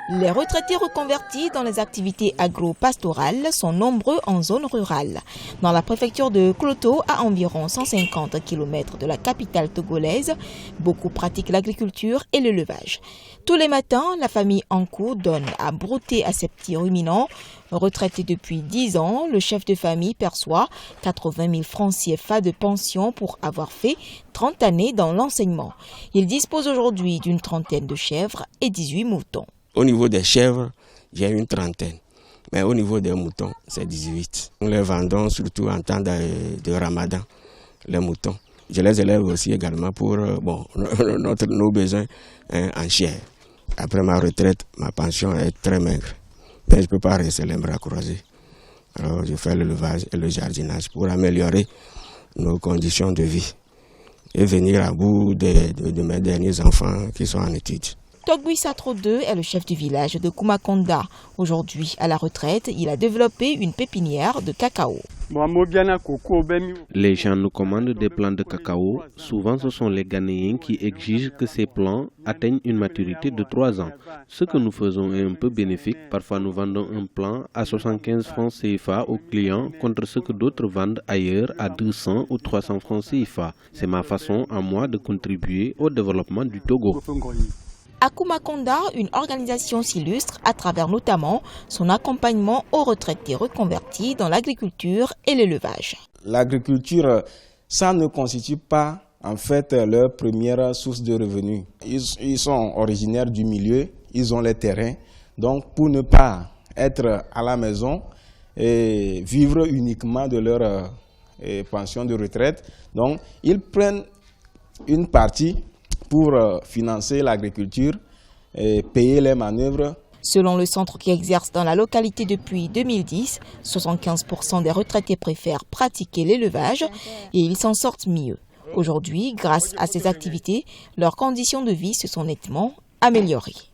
Les retraités reconvertis dans les activités agro-pastorales sont nombreux en zone rurale. Dans la préfecture de Kloto, à environ 150 km de la capitale togolaise, beaucoup pratiquent l'agriculture et l'élevage. Tous les matins, la famille Ankou donne à brouter à ses petits ruminants. Retraité depuis 10 ans, le chef de famille perçoit 80 000 francs CFA de pension pour avoir fait 30 années dans l'enseignement. Il dispose aujourd'hui d'une trentaine de chèvres et 18 moutons. Au niveau des chèvres, j'ai une trentaine. Mais au niveau des moutons, c'est 18. Nous les vendons surtout en temps de Ramadan, les moutons. Je les élève aussi également pour nos besoins en chair. Après ma retraite, ma pension est très maigre. Mais je ne peux pas rester les bras croisés. Alors je fais l'élevage et le jardinage pour améliorer nos conditions de vie et venir à bout de mes derniers enfants qui sont en études. Togui Satro II est le chef du village de Kumakonda. Aujourd'hui, à la retraite, il a développé une pépinière de cacao. Les gens nous commandent des plants de cacao. Souvent, ce sont les Ghanéens qui exigent que ces plants atteignent une maturité de 3 ans. Ce que nous faisons est un peu bénéfique. Parfois, nous vendons un plant à 75 francs CFA aux clients contre ce que d'autres vendent ailleurs à 200 ou 300 francs CFA. C'est ma façon à moi de contribuer au développement du Togo. À Kumakonda, une organisation s'illustre à travers notamment son accompagnement aux retraités reconvertis dans l'agriculture et l'élevage. L'agriculture, ça ne constitue pas en fait leur première source de revenus. Ils sont originaires du milieu, ils ont les terrains. Donc pour ne pas être à la maison et vivre uniquement de leur pension de retraite, donc ils prennent une partie pour financer l'agriculture et payer les manœuvres. Selon le centre qui exerce dans la localité depuis 2010, 75% des retraités préfèrent pratiquer l'élevage et ils s'en sortent mieux. Aujourd'hui, grâce à ces activités, leurs conditions de vie se sont nettement améliorées.